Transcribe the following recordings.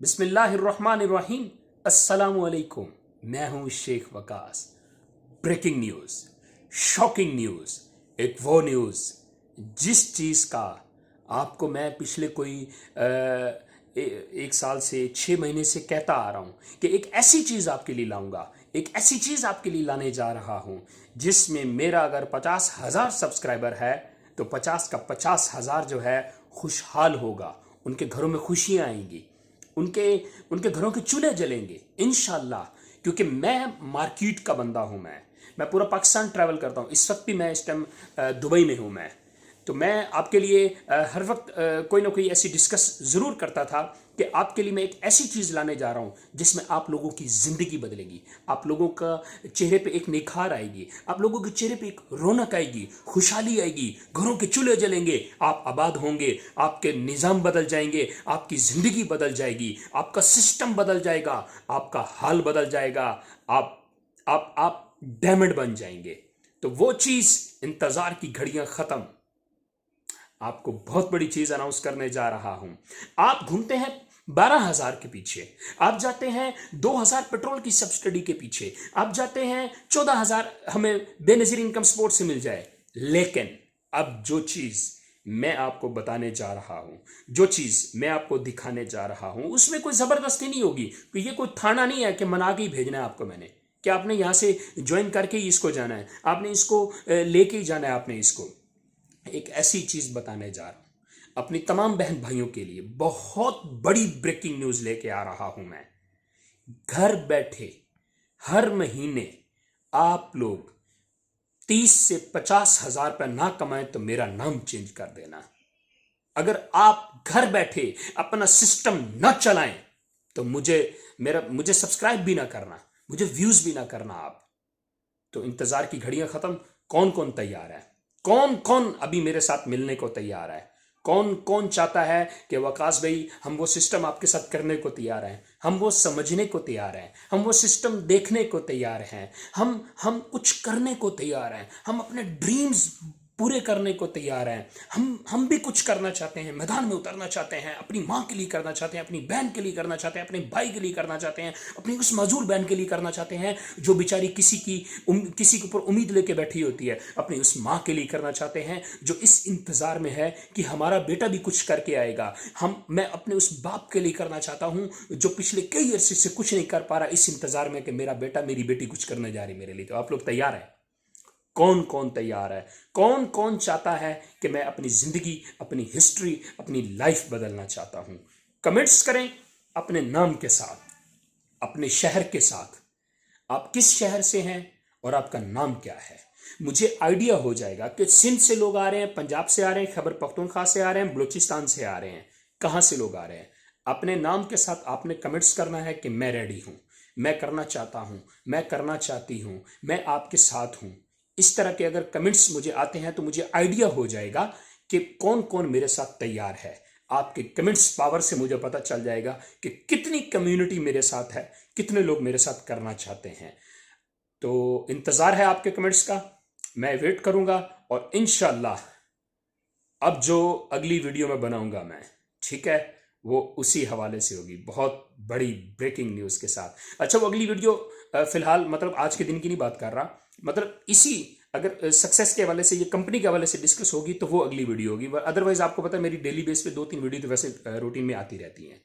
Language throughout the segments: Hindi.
बिस्मिल्लाहिर्रहमानिर्रहीम। अस्सलामुअलैकुम। मैं हूं Sheikh Waqas. Breaking news, shocking news, एक वो न्यूज जिस चीज का आपको मैं पिछले कोई एक साल से 6 महीने से कहता आ रहा हूं कि एक ऐसी चीज आपके लिए लाऊंगा, एक ऐसी चीज आपके लिए लाने जा रहा हूं जिसमें मेरा अगर 50,000 सब्सक्राइबर है तो 50 का 50,000 जो है खुशहाल होगा, उनके घरों में खुशियां आएंगी, उनके उनके घरों के चूल्हे जलेंगे इंशाल्लाह। क्योंकि मैं मार्केट का बंदा हूं। मैं पूरा पाकिस्तान ट्रैवल करता हूं। इस वक्त भी मैं इस टाइम दुबई में हूं। तो मैं आपके लिए हर वक्त कोई ना कोई ऐसी डिस्कस जरूर करता था कि आपके लिए मैं एक ऐसी चीज लाने जा रहा हूं जिसमें आप लोगों की जिंदगी बदलेगी, आप लोगों का चेहरे पे एक निखार आएगी, आप लोगों के चेहरे पे एक रौनक आएगी, खुशहाली आएगी, घरों के चूल्हे जलेंगे, आप आबाद होंगे, आपके निजाम बदल जाएंगे, आपकी जिंदगी बदल जाएगी, आपका सिस्टम बदल जाएगा, आपका हाल बदल जाएगा, आप डायमंड बन जाएंगे। तो वो चीज, इंतजार की घड़ियां खत्म, आपको बहुत बड़ी चीज अनाउंस करने जा रहा हूं। आप घूमते हैं 12,000 के पीछे, आप जाते हैं 2,000 पेट्रोल की सब्सिडी के पीछे, आप जाते हैं 14,000 हमें बेनजीर इनकम सपोर्ट से मिल जाए। लेकिन अब जो चीज मैं आपको बताने जा रहा हूं, जो चीज मैं आपको दिखाने जा रहा हूं, उसमें कोई जबरदस्ती नहीं होगी। तो ये कोई थाना नहीं है कि मना के ही भेजना है आपको मैंने, कि आपने यहां से ज्वाइन करके ही इसको जाना है, आपने इसको लेके ही जाना है। आपने इसको एक ऐसी चीज बताने जा रहा हूं अपनी तमाम बहन भाइयों के लिए, बहुत बड़ी ब्रेकिंग न्यूज लेके आ रहा हूं मैं। घर बैठे हर महीने आप लोग 30 से 50,000 रुपया ना कमाएं तो मेरा नाम चेंज कर देना। अगर आप घर बैठे अपना सिस्टम न चलाएं तो मुझे सब्सक्राइब भी ना करना, मुझे व्यूज भी ना करना आप। तो इंतजार की घड़ियां खत्म। कौन कौन तैयार है, कौन कौन अभी मेरे साथ मिलने को तैयार है, कौन कौन चाहता है कि वकास भाई हम वो सिस्टम आपके साथ करने को तैयार हैं, हम वो समझने को तैयार हैं, हम वो सिस्टम देखने को तैयार हैं, हम कुछ करने को तैयार हैं, हम अपने ड्रीम्स पूरे करने को तैयार हैं, हम भी कुछ करना चाहते हैं, मैदान में उतरना चाहते हैं, अपनी माँ के लिए करना चाहते हैं, अपनी बहन के लिए करना चाहते हैं, अपने भाई के लिए करना चाहते हैं, अपनी उस मजदूर बहन के लिए करना चाहते हैं जो बेचारी किसी के ऊपर उम्मीद लेके बैठी होती है, अपनी उस माँ के लिए करना चाहते हैं जो इस इंतजार में है कि हमारा बेटा भी कुछ करके आएगा। मैं अपने उस बाप के लिए करना चाहता हूं जो पिछले कई अरसे से कुछ नहीं कर पा रहा, इस इंतजार में कि मेरा बेटा मेरी बेटी कुछ करने जा रही मेरे लिए। तो आप लोग तैयार हैं? कौन कौन तैयार है, कौन कौन चाहता है कि मैं अपनी जिंदगी, अपनी हिस्ट्री, अपनी लाइफ बदलना चाहता हूं? कमेंट्स करें अपने नाम के साथ, अपने शहर के साथ, आप किस शहर से हैं और आपका नाम क्या है। मुझे आइडिया हो जाएगा कि सिंध से लोग आ रहे हैं, पंजाब से आ रहे हैं, खैबर पख्तूनख्वा से आ रहे हैं, बलूचिस्तान से आ रहे हैं, कहां से लोग आ रहे हैं। अपने नाम के साथ आपने कमेंट्स करना है कि मैं रेडी हूं, मैं करना चाहता हूं, मैं करना चाहती हूं, मैं आपके साथ हूं। इस तरह के अगर कमेंट्स मुझे आते हैं तो मुझे आइडिया हो जाएगा कि कौन कौन मेरे साथ तैयार है। आपके कमेंट्स पावर से मुझे पता चल जाएगा कि कितनी कम्युनिटी मेरे साथ है, कितने लोग मेरे साथ करना चाहते हैं। तो इंतजार है आपके कमेंट्स का, मैं वेट करूंगा। और इंशाल्लाह अब जो अगली वीडियो में बनाऊंगा मैं, ठीक है, वो उसी हवाले से होगी, बहुत बड़ी ब्रेकिंग न्यूज के साथ। अच्छा, वो अगली वीडियो फिलहाल मतलब आज के दिन की नहीं बात कर रहा, मतलब इसी अगर सक्सेस के हवाले से, ये कंपनी के हवाले से डिस्कस होगी तो वो अगली वीडियो होगी। अदरवाइज आपको पता है मेरी डेली बेस पे 2-3 वीडियो तो वैसे रूटीन में आती रहती हैं।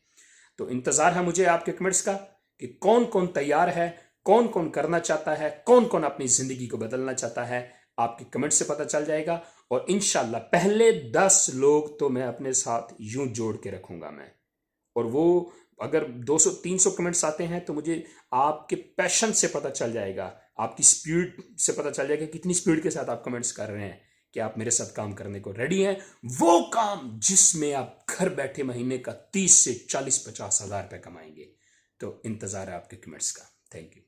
तो इंतजार है मुझे आपके कमेंट्स का कि कौन कौन तैयार है, कौन कौन करना चाहता है, कौन कौन अपनी जिंदगी को बदलना चाहता है। आपके कमेंट से पता चल जाएगा। और इंशाल्लाह पहले 10 लोग तो मैं अपने साथ यूं जोड़ के रखूंगा मैं। और वो अगर 200-300 कमेंट्स आते हैं तो मुझे आपके पैशन से पता चल जाएगा, आपकी स्पीड से पता चल जाएगा कितनी स्पीड के साथ आप कमेंट्स कर रहे हैं कि आप मेरे साथ काम करने को रेडी हैं। वो काम जिसमें आप घर बैठे महीने का 30 से 40-50 हजार रुपए कमाएंगे। तो इंतजार है आपके कमेंट्स का। Thank you.